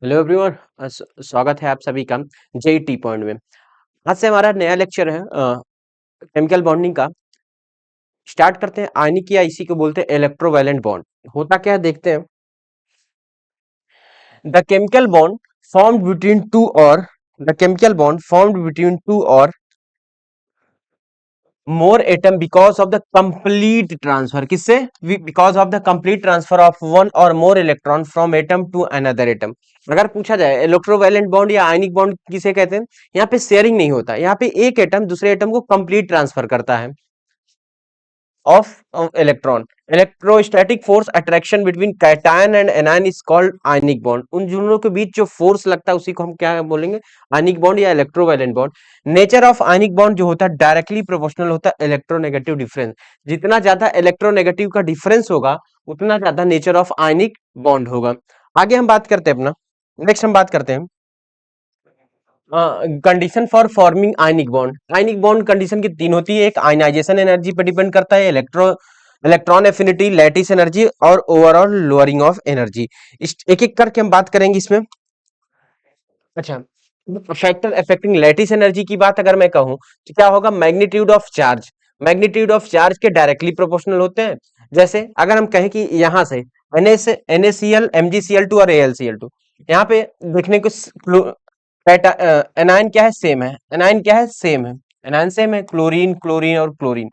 Hello everyone. स्वागत है आप सभी का जेई टी पॉइंट में। आज से हमारा नया लेक्चर है केमिकल बॉन्डिंग का। स्टार्ट करते हैं। आयनिक या इसी को बोलते हैं इलेक्ट्रोवैलेंट बॉन्ड। होता क्या है देखते हैं। The chemical bond formed between two or the chemical bond formed between two or more atom because of the complete transfer. किससे? Because of the complete transfer of one or more electron from atom to another atom. अगर पूछा जाए electrovalent bond या ionic bond किसे कहते हैं, यहाँ पे शेयरिंग नहीं होता। यहाँ पे एक एटम दूसरे एटम को कंप्लीट ट्रांसफर करता है of electron. Electrostatic force attraction between cation and anion is called ionic bond. उन दोनों के बीच जो फोर्स लगता है उसी को हम क्या बोलेंगे? आयनिक बॉन्ड या electrovalent bond. Nature of ionic bond जो होता है डायरेक्टली प्रोपोर्शनल होता है इलेक्ट्रोनेगेटिव डिफरेंस। जितना ज्यादा इलेक्ट्रोनेगेटिव का डिफरेंस होगा उतना ज्यादा नेचर ऑफ आयनिक बॉन्ड होगा। आगे हम बात करते हैं अपना। नेक्स्ट हम बात करते हैं condition for forming ionic bond. Ionic bond condition की तीन होती है। एक आयनाइजेशन एनर्जी पर डिपेंड करता है, इलेक्ट्रॉन एफिनिटी, लैटिस एनर्जी और ओवरऑल लोअरिंग ऑफ एनर्जी। एक एक करके हम बात करेंगे इसमें। अच्छा, फैक्टर अफेक्टिंग लैटिस एनर्जी की बात अगर मैं कहूं तो क्या होगा? Magnitude of charge. Magnitude of charge के डायरेक्टली प्रोपोर्शनल होते हैं। जैसे अगर हम कहें कि यहां से NaCl, MgCl2 और AlCl2, यहाँ पे देखने को एनायन क्या है? सेम है। एनायन क्या है? सेम है। एनायन सेम है। क्लोरीन, क्लोरीन और क्लोरीन।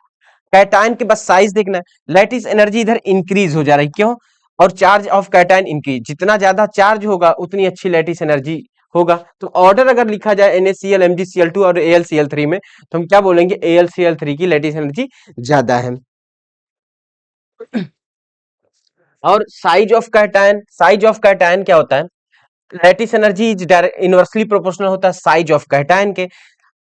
कैटायन के बस साइज देखना है। लैटिस एनर्जी इधर इंक्रीज हो जा रही, क्यों? और चार्ज ऑफ कैटायन इंक्रीज। जितना ज्यादा चार्ज होगा उतनी अच्छी लैटिस एनर्जी होगा। तो ऑर्डर अगर लिखा जाए NaCl, MgCl2 और AlCl3 में, तो हम क्या बोलेंगे? AlCl3 की लैटिस एनर्जी ज्यादा है। और साइज ऑफ कैटायन क्या होता है? लैटिस एनर्जी इनवर्सली प्रोपोर्शनल होता है साइज ऑफ कैटायन के।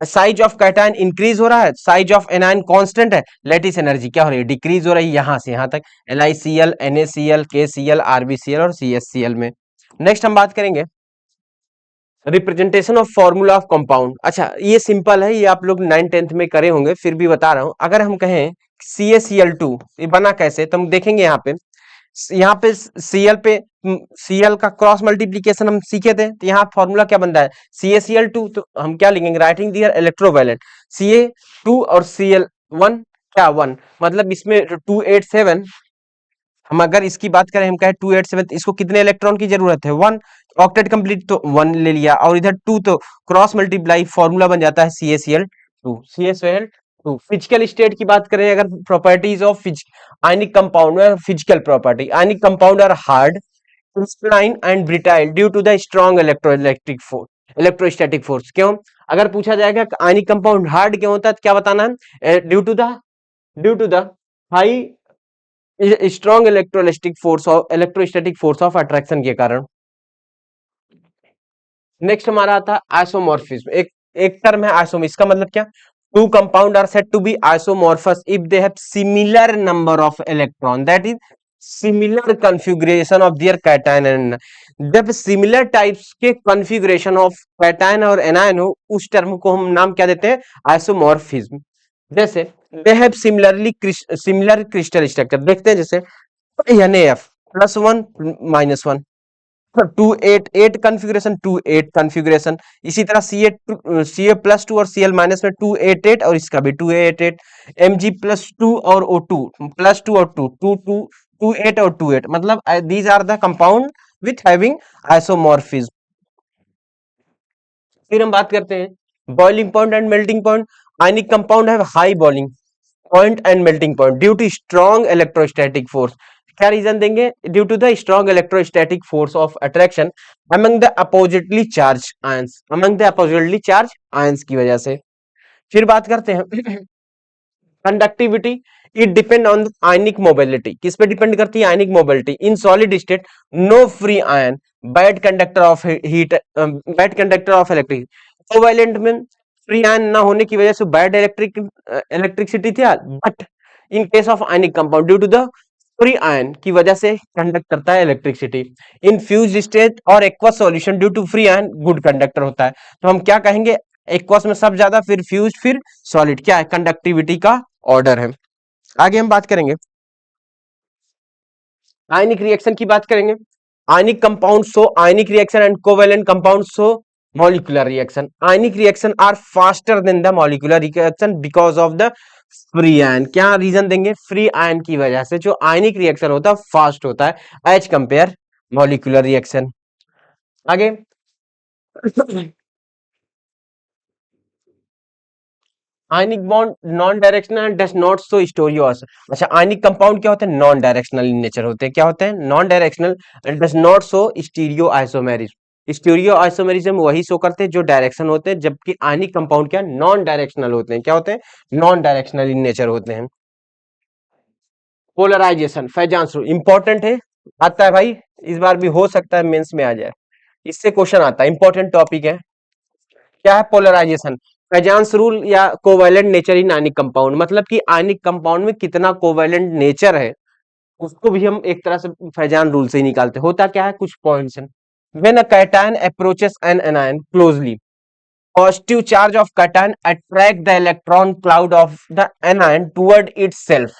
साइज ऑफ कैटायन इंक्रीज हो रहा है, साइज ऑफ एनायन कांस्टेंट है, लैटिस एनर्जी क्या हो रही है? डिक्रीज हो रही है। यहां से यहां तक LiCl, NaCl, KCl, RbCl और CHCl में। नेक्स्ट हम बात करेंगे representation of formula of compound. अच्छा, ये सिंपल है, ये आप लोग 9th-10th में करे होंगे, फिर भी बता रहा हूं। अगर हम कहें CaCl2, ये बना कैसे तो हम देखेंगे। यहाँ पे Cl पे Cl का क्रॉस मल्टीप्लीकेशन हम सीखे थे, तो यहाँ फॉर्मूला क्या बन रहा है? CaCl2। तो हम क्या लिखेंगे? राइटिंग दियर इलेक्ट्रोवैलेंट Ca2 और Cl1 क्या 1, मतलब इसमें 287। हम अगर इसकी बात करें, हम कहें 287, तो इसको कितने इलेक्ट्रॉन की जरूरत है? 1। ऑक्टेट कंप्लीट तो 1 ले लिया, और इधर 2 तो क्रॉस मल्टीप्लाई, फॉर्मूला बन जाता है CaCl2। फिजिकल स्टेट की बात करें, अगर प्रॉपर्टीज ऑफ आयनिक कंपाउंड में, physical property, ionic compound are hard, crystalline and brittle due to the strong electrostatic force. क्यों? अगर पूछा जाएगा आयनिक कंपाउंड हार्ड क्यों होता है, तो क्या बताना है? Due to the high strong electrostatic force of attraction के कारण। नेक्स्ट हमारा आता है आइसोमॉर्फिज्म। एक टर्म है आइसोम, इसका मतलब क्या? Two compound are said to be isomorphous if they have similar number of electron, that is similar configuration of their cation and. जब सिमिलर टाइप्स के कॉन्फ़िगरेशन ऑफ कैटायन और एनायन हो, उस टर्म को हम नाम क्या देते हैं? आइसोमॉर्फिज्म। जैसे दे हैव सिमिलर क्रिस्टल स्ट्रक्चर। देखते हैं जैसे NaF +1 -1, 2 8 कॉन्फ़िगरेशन, 2 8 कॉन्फ़िगरेशन। इसी तरह Ca+2 और Cl- में 2 8 8, और इसका भी 2 8 8। Mg+2 और O2 +2 और 2 2 2 2 8 और 2 8, मतलब these are the compound with having isomorphism। फिर हम बात करते हैं boiling point and melting point. Ionic compound है high boiling point and melting point due to strong electrostatic force. क्या रीजन देंगे? Due to the strong electrostatic force of attraction among the oppositely charge ions, की वजह से। फिर बात करते हैं conductivity. It depend on ionic mobility. किस पे डिपेंड करती है? Ionic mobility. In solid state no free ion, bad conductor of heat, bad conductor of electric. Covalent में फ्री आयन ना होने की वजह से बैड इलेक्ट्रिसिटी थी, but in case of ionic compound due to the free ion की वजह से कंडक्ट करता है इलेक्ट्रिसिटी। इन फ्यूज स्टेट और aqueous solution due to free ion good conductor होता है। तो हम क्या कहेंगे? एक्वस में सब ज्यादा, फिर फ्यूज, फिर सॉलिड। क्या है? कंडक्टिविटी का ऑर्डर है। आगे हम बात करेंगे आयनिक रिएक्शन की बात करेंगे। Ionic compound show ionic reaction and covalent compound show molecular reaction. Ionic reaction are faster than the molecular reaction because of the free ion. क्या रीजन देंगे? फ्री आयन की वजह से जो आयनिक रिएक्शन होता है फास्ट होता है एज कंपेयर मॉलिक्यूलर रिएक्शन. आगे ionic bond non directional does not show stereos. अच्छा, आयनिक कंपाउंड क्या होते हैं? नॉन डायरेक्शनल इन नेचर होते हैं. क्या होते हैं? Non directional and does not show stereo isomerism. Stereo isomerism वही शो करते हैं जो डायरेक्शन होते हैं, जबकि आयनिक कंपाउंड क्या नॉन डायरेक्शनल होते हैं. क्या होते हैं? नॉन डायरेक्शनल इन नेचर होते हैं. पोलराइजेशन फैजांस रूल इंपॉर्टेंट है, आता है भाई, इस बार भी हो सकता है मेंस में आ जाए. इससे क्वेश्चन आता है, इंपॉर्टेंट टॉपिक है. क्या है पोलराइजेशन? फैजांस रूल या covalent nature in ionic compound, मतलब कि आयनिक कंपाउंड में कितना कोवैलेंट नेचर है उसको भी हम एक तरह से फैजान रूल से ही निकालते. होता क्या है? कुछ पॉइंट्स हैं. When a cation approaches an anion closely, positive charge of cation attract the electron cloud of the anion toward itself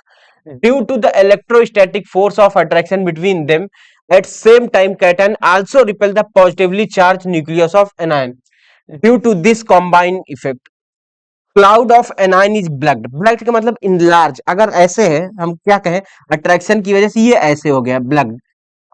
due to the electrostatic force of attraction between them. At same time, cation also repel the positively charged nucleus of anion. Due to this combined effect, cloud of anion is blacked. Blacked का मतलब enlarge. अगर ऐसे है, हम क्या कहें, attraction की वजह से ये ऐसे हो गया ब्लैक्ड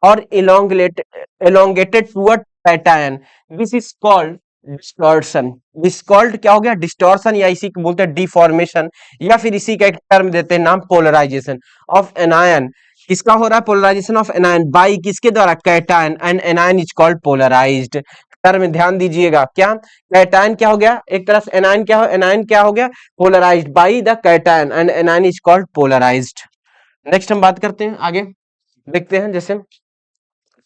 और elongated toward pattern. This is called distortion. डिस्कॉल्ड क्या हो गया? डिस्टॉर्शन, या इसी को बोलते हैं डिफॉर्मेशन, या फिर इसी का एक टर्म देते हैं नाम पोलराइजेशन ऑफ एनायन. किसका हो रहा है? पोलराइजेशन ऑफ एनायन बाई किसके द्वारा? Cation. And anion is called polarised. Term ध्यान दीजिएगा. क्या कैटायन क्या हो गया? एक तरह से एनायन क्या हो? एनायन क्या हो गया? Polarised by the cation and anion is called polarised. Next हम बात करते हैं, आगे देखते हैं. जैसे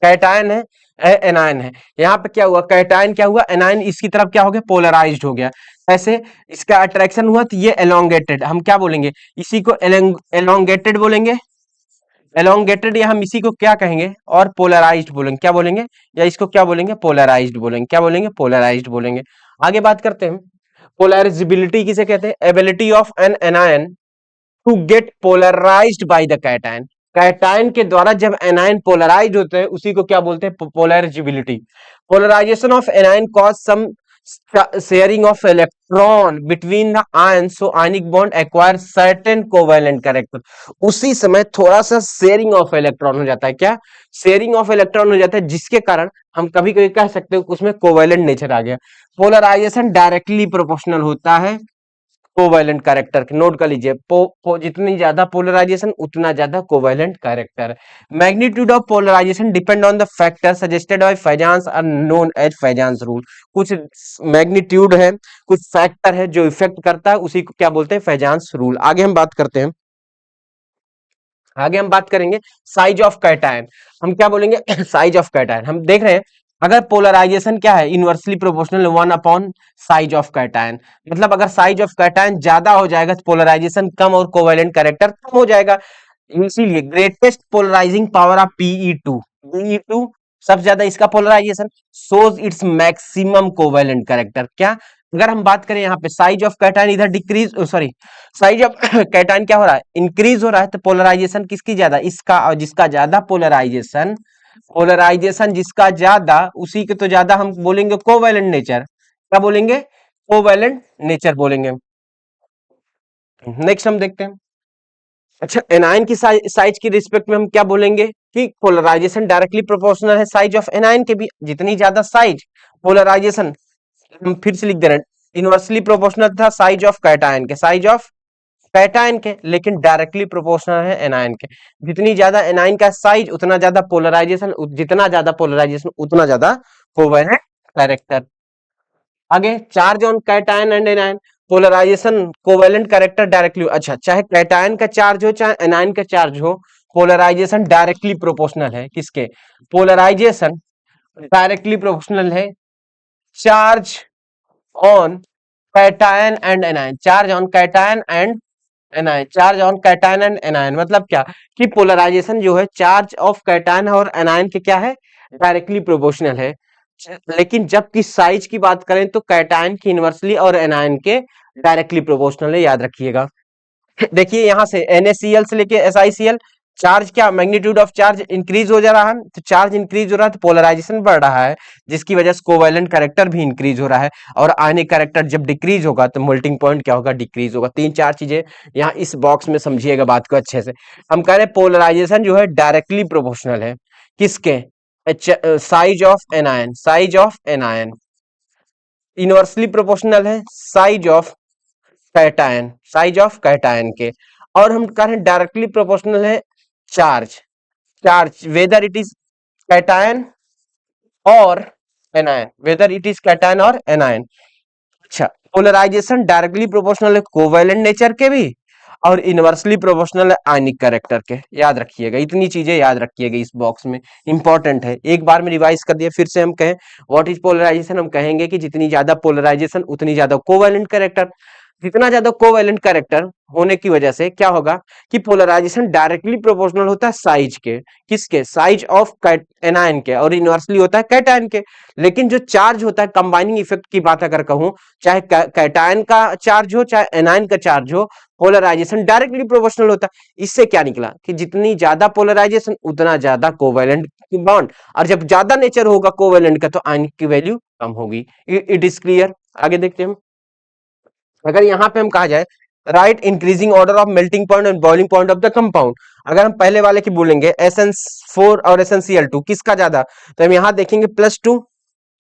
कैटायन है, एनायन है. यहाँ पे क्या हुआ? कैटायन क्या हुआ? एनायन इसकी तरफ क्या हो गया? पोलराइज्ड हो गया. ऐसे इसका अट्रैक्शन हुआ तो ये एलोंगेटेड, हम क्या बोलेंगे? इसी को एलोंगेटेड बोलेंगे. एलोंगेटेड, या हम इसी को क्या कहेंगे? और पोलराइज्ड बोलेंगे. क्या बोलेंगे? या इसको क्या बोलेंगे? पोलराइज्ड बोलेंगे. क्या बोलेंगे? पोलराइज्ड बोलेंगे. आगे बात करते हैं. पोलराइजिबिलिटी किसे कहते हैं? Ability of an anion to get polarised by the cation. Cation के द्वारा जब एनायन पोलराइज होते हैं उसी को क्या बोलते हैं? Polarisability. Polarisation of anion cause some sharing of electron between the ion, so ionic bond acquire certain covalent character. उसी समय थोड़ा सा शेयरिंग ऑफ इलेक्ट्रॉन हो जाता है. क्या? शेयरिंग ऑफ इलेक्ट्रॉन हो जाता है, जिसके कारण हम कभी कभी कह सकते हो उसमें कोवैलेंट नेचर आ गया. पोलराइजेशन डायरेक्टली प्रोपोर्शनल होता है कोवैलेंट कैरेक्टर. नोट कर लीजिए, जितनी ज्यादा पोलराइजेशन उतना ज्यादा covalent character. Magnitude of polarisation depend on the factor suggested by Fajans are known as Fajans rule. कुछ मैग्नीट्यूड है, कुछ फैक्टर है जो इफेक्ट करता है, उसी को क्या बोलते हैं? फैजांस रूल. आगे हम बात करते हैं. आगे हम बात करेंगे साइज ऑफ कैटायन. हम क्या बोलेंगे? Size of cation. हम देख रहे हैं अगर पोलराइजेशन क्या है? Inversely proportional 1 upon size of cation. मतलब अगर साइज ऑफ कैटायन ज्यादा हो जाएगा तो पोलराइजेशन कम और कोवैलेंट कैरेक्टर कम हो जाएगा. इसीलिए greatest polarising power of Pe2. Pe2 सबसे ज्यादा इसका polarisation shows its maximum covalent character. क्या? अगर हम बात करें यहाँ पे साइज ऑफ कैटायन इधर decrease, sorry, size of cation क्या हो रहा है? इंक्रीज हो रहा है. तो पोलराइजेशन किसकी ज्यादा? इसका. और जिसका ज्यादा पोलराइजेशन, पोलराइजेशन जिसका ज्यादा उसी के तो ज्यादा हम बोलेंगे कोवैलेंट नेचर. क्या बोलेंगे? कोवैलेंट नेचर बोलेंगे. नेक्स्ट हम देखते हैं. अच्छा, एनायन की साइज की रिस्पेक्ट में हम क्या बोलेंगे? कि पोलराइजेशन डायरेक्टली प्रोपोर्शनल है साइज ऑफ एनायन के भी. जितनी ज्यादा साइज, पोलराइजेशन हम फिर से लिख दे रहे हैं, इनवर्सली प्रोपोर्शनल था साइज ऑफ कैटायन के, साइज ऑफ कैटायन के, लेकिन डायरेक्टली प्रोपोर्शनल है एनायन के. जितनी ज्यादा एनायन का साइज उतना ज्यादा पोलराइजेशन, जितना ज्यादा पोलराइजेशन उतना ज्यादा कोवैलेंट कैरेक्टर. आगे charge on cation and anion. Polarisation covalent character directly. अच्छा, चाहे कैटायन का चार्ज हो चाहे एनायन का चार्ज हो, पोलराइजेशन डायरेक्टली प्रोपोर्शनल है किसके? पोलराइजेशन डायरेक्टली प्रोपोर्शनल है charge on cation and anion. Charge on cation and anion. Charge on cation and anion मतलब क्या? कि पोलराइजेशन जो है चार्ज ऑफ कैटायन और एनायन के क्या है? डायरेक्टली प्रोपोर्शनल है. लेकिन जब की साइज की बात करें तो कैटायन की इनवर्सली और एनायन के डायरेक्टली प्रोपोर्शनल है, याद रखिएगा. देखिए यहां से NaCl से लेके SiCl चार्ज क्या मैग्नीट्यूड ऑफ चार्ज इंक्रीज हो जा रहा है, तो चार्ज इंक्रीज हो रहा है तो पोलराइजेशन बढ़ रहा है, जिसकी वजह से कोवैलेंट कैरेक्टर भी इंक्रीज हो रहा है। और आयनिक कैरेक्टर जब डिक्रीज होगा तो मेल्टिंग पॉइंट क्या होगा, डिक्रीज होगा। तीन चार चीजें यहाँ इस बॉक्स में समझिएगा बात को अच्छे से। हम कह रहे हैं पोलराइजेशन जो है डायरेक्टली प्रोपोर्शनल है किसके, size of anion, size of anion. Inversely proportional है size of cation, size of cation के। और हम कह रहे हैं डायरेक्टली प्रोपोर्शनल है charge, charge whether it is cation और anion, whether it is cation और एनायन। अच्छा, पोलराइजेशन डायरेक्टली प्रोपोर्शनल है कोवैलेंट नेचर के भी, और इनवर्सली प्रोपोर्शनल है आयनिक कैरेक्टर के। याद रखिएगा, इतनी चीजें याद रखिएगा इस बॉक्स में, इंपॉर्टेंट है। एक बार में रिवाइज कर दिया, फिर से हम कहें व्हाट इज पोलराइजेशन, हम कहेंगे कि जितनी ज्यादा पोलराइजेशन उतनी ज्यादा कोवैलेंट कैरेक्टर। जितना ज्यादा कोवैलेंट कैरेक्टर होने की वजह से क्या होगा कि पोलराइजेशन डायरेक्टली प्रोपोर्शनल होता है साइज के, किसके, साइज ऑफ एनायन के, और इनवर्सली होता है कैटायन के। लेकिन जो चार्ज होता है, कंबाइनिंग इफेक्ट की बात अगर कहूं, चाहे कैटायन का चार्ज हो चाहे एनायन का चार्ज हो, पोलराइजेशन डायरेक्टली प्रोपोर्शनल होता है। इससे क्या निकला कि जितनी ज्यादा पोलराइजेशन उतना ज्यादा कोवैलेंट बॉन्ड, और जब ज्यादा नेचर होगा कोवैलेंट का तो आयनिक की वैल्यू कम होगी। It is clear. आगे देखते हैं। अगर यहाँ पे हम कहा जाए right increasing order of melting point and boiling point of the compound, अगर हम पहले वाले की बोलेंगे SN4 और SnCl2 किसका ज्यादा, तो हम यहाँ देखेंगे +2,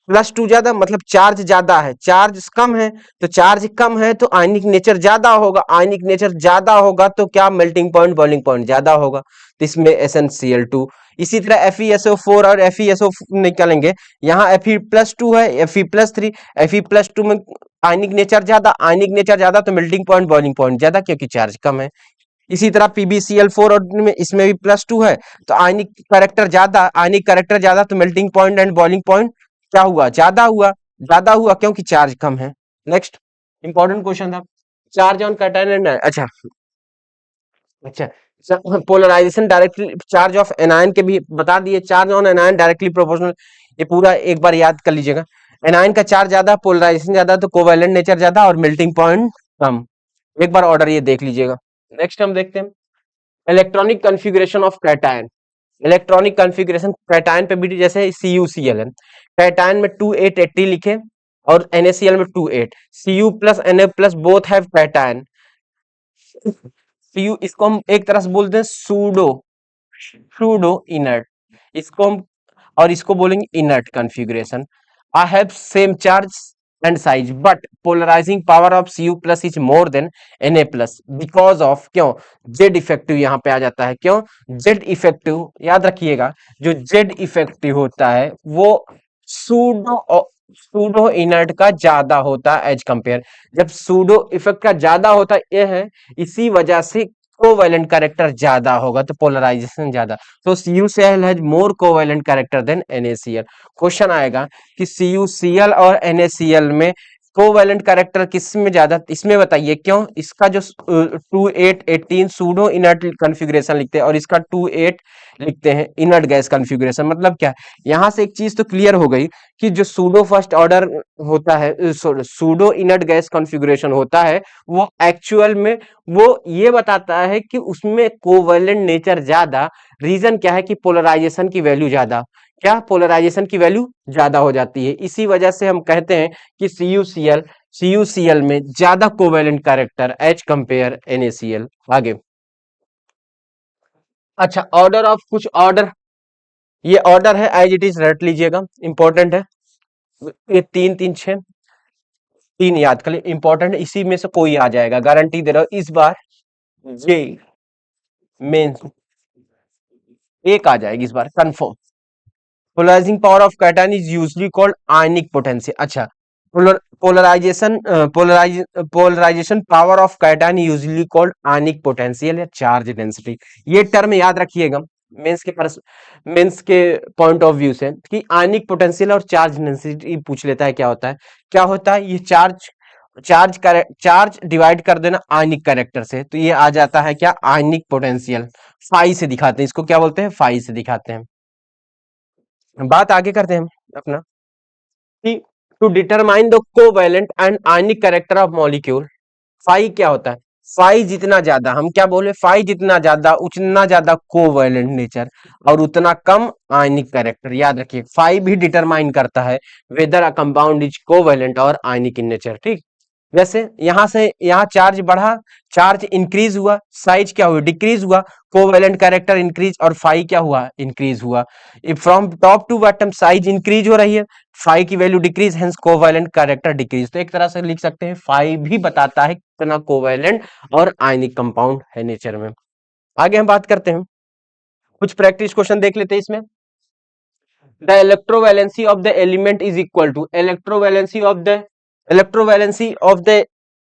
+2 ज्यादा मतलब चार्ज ज्यादा है, चार्ज कम है, तो चार्ज कम है तो आयनिक नेचर ज्यादा होगा, आयनिक नेचर ज्यादा होगा तो क्या मेल्टिंग पॉइंट बॉइलिंग पॉइंट ज्यादा होगा, तो इसमें SnCl2। इसी तरह FeSO4 और FeSO निकालेंगे, यहाँ Fe+2 है, Fe+3, Fe+2 में आयनिक नेचर ज्यादा, आयनिक नेचर ज्यादा तो मेल्टिंग पॉइंट बॉइलिंग पॉइंट ज्यादा क्योंकि चार्ज कम है। इसी तरह PbCl4 और में इसमें भी +2 है तो आयनिक कैरेक्टर ज्यादा, आयनिक कैरेक्टर ज्यादा तो melting point and boiling point क्या हुआ, ज्यादा हुआ, ज्यादा हुआ क्योंकि चार्ज कम है। नेक्स्ट इंपॉर्टेंट क्वेश्चन था, चार्ज ऑन कैटायन एंड, अच्छा अच्छा, polarisation directly charge of anion के भी बता दिए, charge on anion directly proportional, ये पूरा एक बार याद कर लीजिएगा। एनायन का चार्ज ज्यादा, पोलराइजेशन ज्यादा तो कोवैलेंट नेचर ज्यादा और मेल्टिंग पॉइंट कम। एक बार ऑर्डर ये देख लीजिएगा। नेक्स्ट हम देखते हैं electronic configuration of cation. Electronic configuration cation पे भी जैसे CuCl है, कैटायन में 2880 लिखे और NaCl में 28, Cu plus Na plus both have cation. Cu इसको हम एक तरह से बोलते हैं सूडो, सूडो इनर्ट, इसको हम, और इसको बोलेंगे inert configuration. I have same charge and size but polarising power of Cu plus is more than Na plus because of, क्यों, जेड इफेक्टिव यहाँ पे आ जाता है, क्यों, जेड इफेक्टिव, याद रखिएगा जो जेड इफेक्टिव होता है वो सूडो, सूडो इनर्ट का ज्यादा होता है एज कंपेयर। जब सूडो इफेक्ट का ज्यादा होता है ये है, इसी वजह से कोवैलेंट कैरेक्टर ज्यादा होगा तो पोलराइजेशन ज्यादा, तो CuCl has more covalent character than NaCl। Question आएगा कि CuCl और NaCl में कोवैलेंट कैरेक्टर किस में ज्यादा, इसमें बताइए क्यों, इसका जो 2818 सूडो इनर्ट कॉन्फ़िगरेशन लिखते हैं और इसका 28 लिखते हैं इनर्ट गैस कॉन्फ़िगरेशन, मतलब क्या, यहां से एक चीज तो क्लियर हो गई कि जो सूडो फर्स्ट ऑर्डर होता है, सूडो इनर्ट गैस कॉन्फ़िगरेशन होता है, वो एक्चुअल में वो ये बताता है कि उसमें कोवैलेंट नेचर ज्यादा, रीजन क्या है कि पोलराइजेशन की वैल्यू ज्यादा, क्या पोलराइजेशन की वैल्यू ज्यादा हो जाती है, इसी वजह से हम कहते हैं कि CuCl में ज्यादा covalent character as compare NaCl। आगे, अच्छा ऑर्डर ऑफ, कुछ ऑर्डर, ये ऑर्डर है एज इट इज रट लीजिएगा, इंपॉर्टेंट है। ये 3 3 6, 3 याद कर लिए, इंपॉर्टेंट, इसी में से कोई आ जाएगा, गारंटी दे रहा हूं इस बार ये मेन एक आ जाएगी इस बार confirm. Polarising power of cation is usually called ionic potential. अच्छा, polarisation, polarisation power of cation usually called ionic potential या चार्ज डेंसिटी। ये टर्म याद रखिएगा मेंस के मेंस के पॉइंट ऑफ व्यू से कि आयनिक पोटेंशियल और चार्ज डेंसिटी पूछ लेता है क्या होता है, क्या होता है ये चार्ज, चार्ज डिवाइड कर देना आयनिक कैरेक्टर से, तो ये आ जाता है क्या, आयनिक पोटेंशियल। फाई से दिखाते हैं इसको, क्या बोलते हैं, फाई से दिखाते हैं। बात आगे करते हैं हम अपना कि to determine the covalent and ionic character of molecule, phi क्या होता है, फाई जितना ज्यादा, हम क्या बोले, फाई जितना ज्यादा उतना ज्यादा कोवैलेंट नेचर और उतना कम आयनिक कैरेक्टर। याद रखिए, फाई भी डिटरमाइन करता है weather a compound is covalent और आयनिक इन नेचर। ठीक, वैसे यहां से यहाँ चार्ज बढ़ा, चार्ज इंक्रीज हुआ, साइज क्या हुआ, डिक्रीज हुआ, कोवैलेंट कैरेक्टर इंक्रीज और फाई क्या हुआ, इंक्रीज हुआ। From top to bottom size increase हो रही है, फाई की value decrease, hence covalent character decrease. तो एक तरह से लिख सकते हैं फाई भी बताता है कितना कोवैलेंट और आयनिक कंपाउंड है नेचर में। आगे हम बात करते हैं, कुछ प्रैक्टिस क्वेश्चन देख लेते हैं इसमें। The electrovalency of the element is equal to, electrovalency of the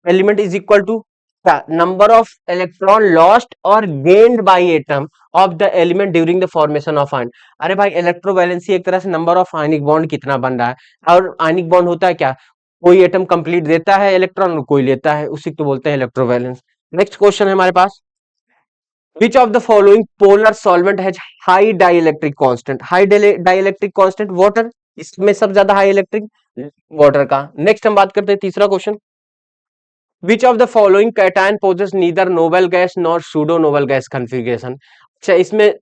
element is equal to क्या, नंबर ऑफ इलेक्ट्रॉन लॉस्ट और gained by atom of the element during the formation of ion. अरे भाई, electrovalency एक तरह से number of ionic bond कितना बन रहा है, और आयनिक बॉन्ड होता है क्या, कोई एटम कंप्लीट देता है इलेक्ट्रॉन, कोई लेता है, उसी को बोलते हैं इलेक्ट्रोवैलेंस। नेक्स्ट क्वेश्चन है हमारे पास, which of the following polar solvent has high dielectric constant, high dielectric constant water, इसमें सबसे ज्यादा हाई इलेक्ट्रिक वाटर का। नेक्स्ट हम बात करते हैं तीसरा question, which of the following cation possess neither noble gas nor pseudo noble gas configuration. अच्छा, इसमें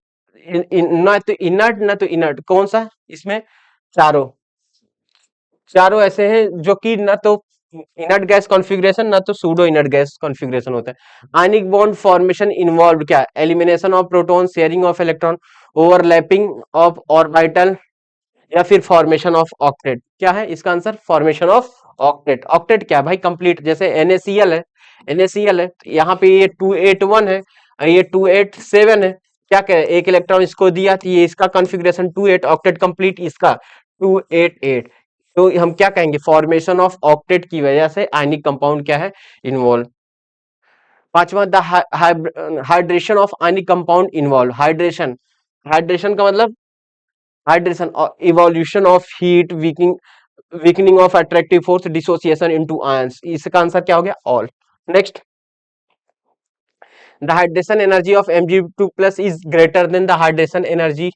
ना तो इनर्ट ना तो इनर्ट, कौन सा इसमें, चारों, चारों ऐसे हैं जो कि ना तो इनर्ट गैस कॉन्फ़िगरेशन ना तो सूडो इनर्ट गैस कॉन्फ़िगरेशन होता है। आयनिक बॉन्ड फॉर्मेशन इन्वॉल्व क्या, elimination of proton, sharing of electron, overlapping of orbital, या फिर फॉर्मेशन ऑफ ऑक्टेट। क्या है इसका answer, formation of octet. Octet क्या है भाई, कंप्लीट, जैसे NaCl है, NaCl है, तो यहाँ पे ये 281 है, ये 287 है, क्या कह एक इलेक्ट्रॉन इसको दिया, तो ये इसका कॉन्फ़िगरेशन 28, ऑक्टेट कंप्लीट इसका 288। तो हम क्या कहेंगे, फॉर्मेशन ऑफ ऑक्टेट की वजह से आयनिक कंपाउंड क्या है, इन्वॉल्व। पांचवा, the hydration of ionic compound involve, hydration, hydration का मतलब hydration, evolution of heat, weakening of attractive force, dissociation into ions, इसका आंसर क्या हो गया, all. Next, the hydration energy of Mg2 plus is greater than the hydration energy,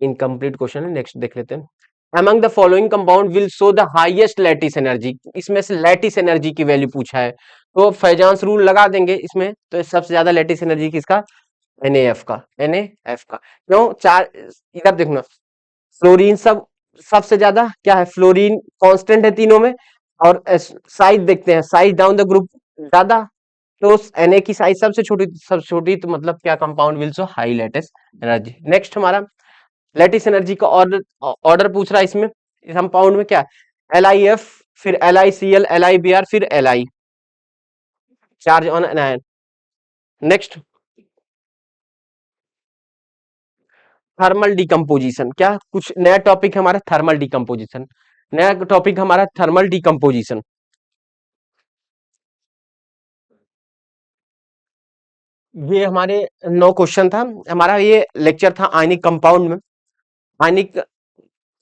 incomplete question है, next देख लेते हैं। Among the following compound will show the highest lattice energy, इसमें से लैटिस एनर्जी की वैल्यू पूछा है, तो फैजांस रूल लगा देंगे इसमें, तो सबसे ज्यादा लैटिस एनर्जी किसका, NaF का, NaF का। क्यों, चार, इधर देखना, फ्लोरीन सब सबसे ज्यादा क्या है, फ्लोरीन कांस्टेंट है तीनों में, और साइज देखते हैं, साइज डाउन द ग्रुप ज्यादा, तो Na की साइज सबसे छोटी, तो मतलब क्या, compound will show high lattice energy. Next हमारा लैटिस एनर्जी का ऑर्डर ऑर्डर पूछ रहा है इसमें, इस कंपाउंड में क्या, LiF, फिर LiCl, LiBr, फिर Li, charge on anion. Next, thermal decomposition, क्या कुछ नया टॉपिक हमारा, थर्मल डिकम्पोजिशन, नया टॉपिक हमारा थर्मल डिकम्पोजिशन। ये हमारे 9 क्वेश्चन था हमारा, ये लेक्चर था आयनिक कंपाउंड में, आयनिक,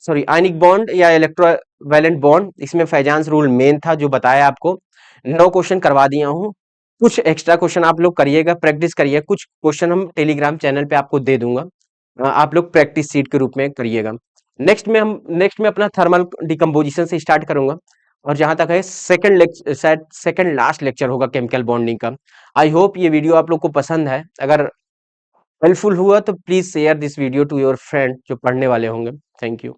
सॉरी आयनिक बॉन्ड या इलेक्ट्रोवैलेंट बॉन्ड, इसमें फैजांस रूल मेन था जो बताया आपको। 9 क्वेश्चन करवा दिया हूँ, कुछ एक्स्ट्रा क्वेश्चन आप लोग करिएगा, प्रैक्टिस करिए, कुछ क्वेश्चन हम टेलीग्राम चैनल पे आपको दे दूंगा, आप लोग प्रैक्टिस सीट के रूप में करिएगा। नेक्स्ट में अपना थर्मल डिकम्पोजिशन से स्टार्ट करूंगा, और जहां तक है सेकंड लेक्चर, शायद सेकंड लास्ट लेक्चर होगा केमिकल बॉन्डिंग का। आई होप ये वीडियो आप लोग को पसंद है, अगर हेल्पफुल हुआ तो please share this video to your friend जो पढ़ने वाले होंगे। Thank you.